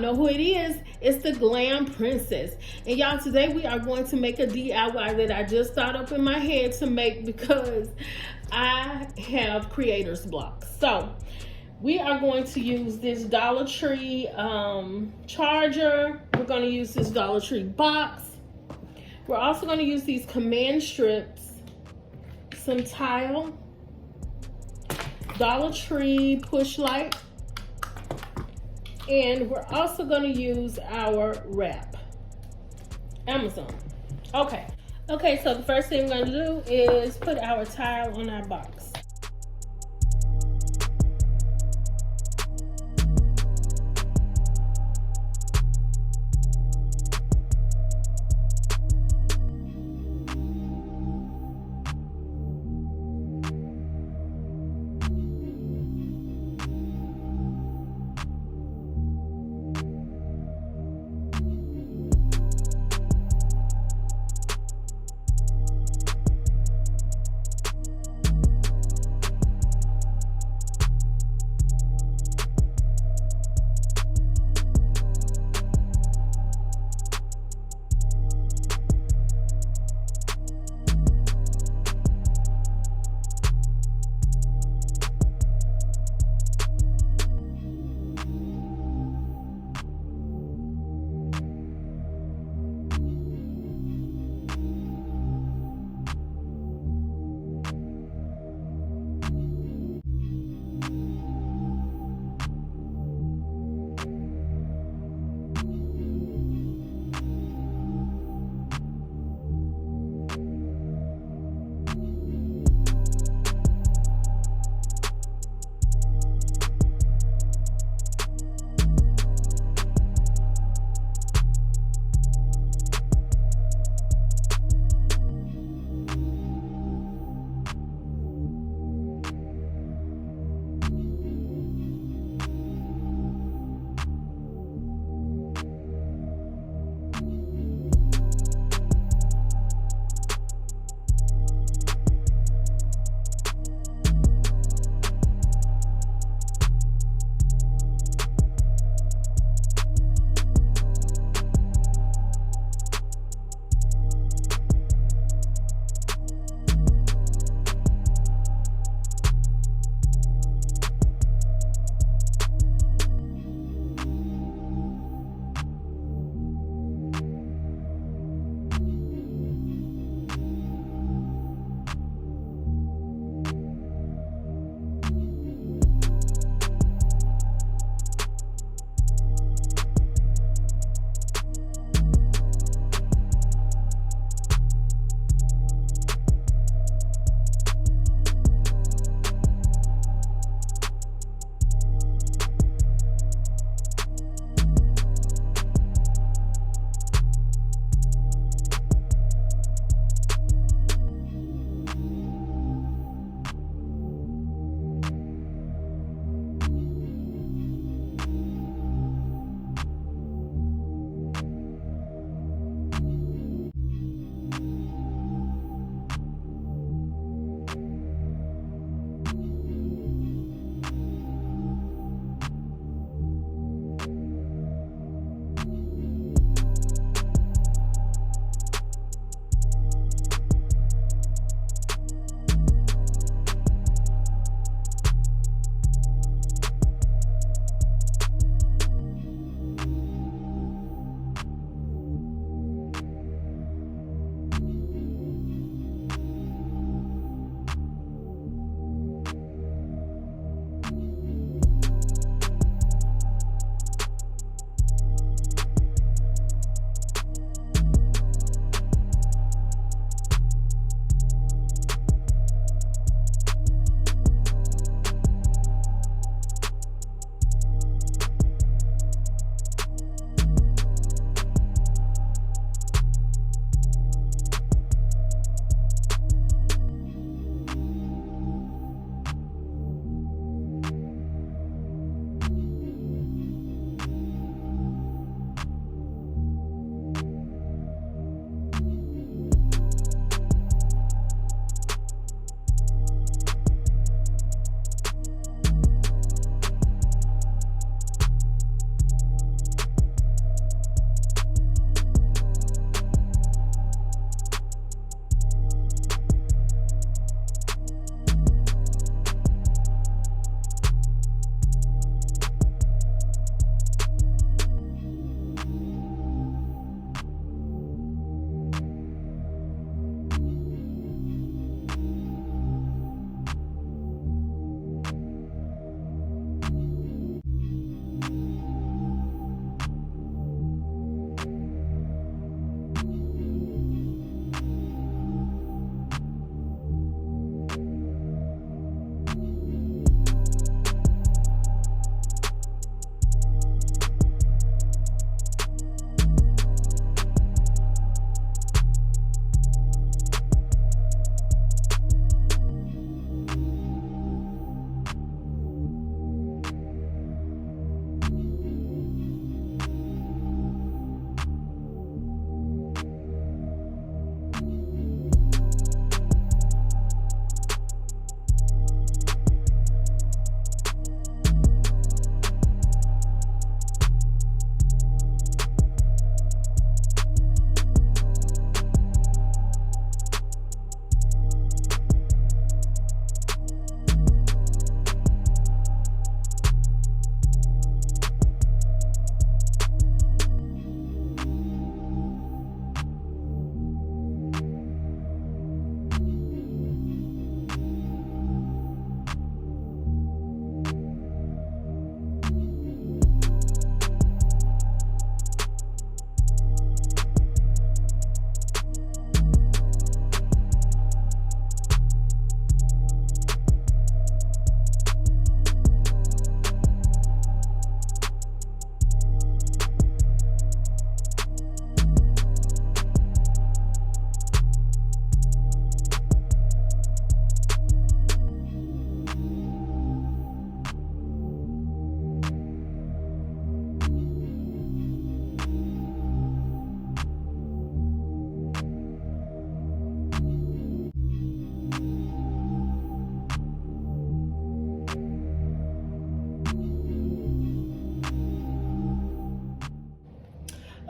know who it is. It's the Glam Princess. And y'all, today we are going to make a DIY that I just thought up in my head to make because I have creator's block. So we are going to use this Dollar Tree charger. We're going to use this Dollar Tree box. We're also going to use these command strips, some tile, Dollar Tree push light, and we're also going to use our wrap, Amazon. Okay, so the first thing we're going to do is put our tile on our box.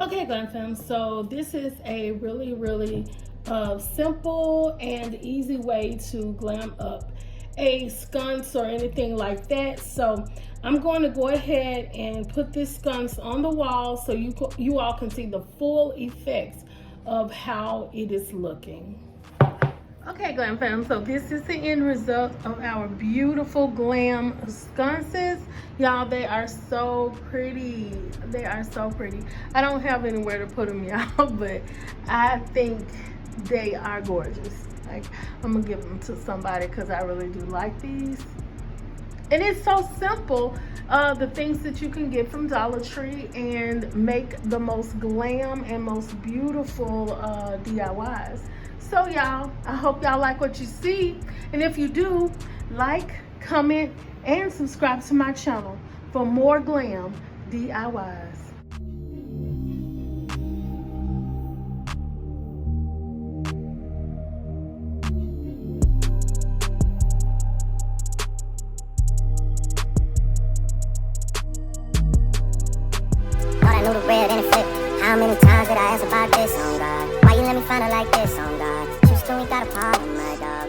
Okay, Glam fam, so this is a really simple and easy way to glam up a sconce or anything like that. So I'm going to go ahead and put this sconce on the wall so you all can see the full effects of how it is looking. Okay, Glam fam, so this is the end result of our beautiful glam sconces. Y'all, they are so pretty. They are so pretty. I don't have anywhere to put them, y'all, but I think they are gorgeous. Like, I'm gonna give them to somebody because I really do like these. And it's so simple, the things that you can get from Dollar Tree and make the most glam and most beautiful DIYs. So y'all, I hope y'all like what you see. And if you do, like, comment, and subscribe to my channel for more glam DIYs. Knew the red and it flipped. How many times did I ask about this, oh God? Why you let me find it like this, oh God? You still ain't got a problem, my dog.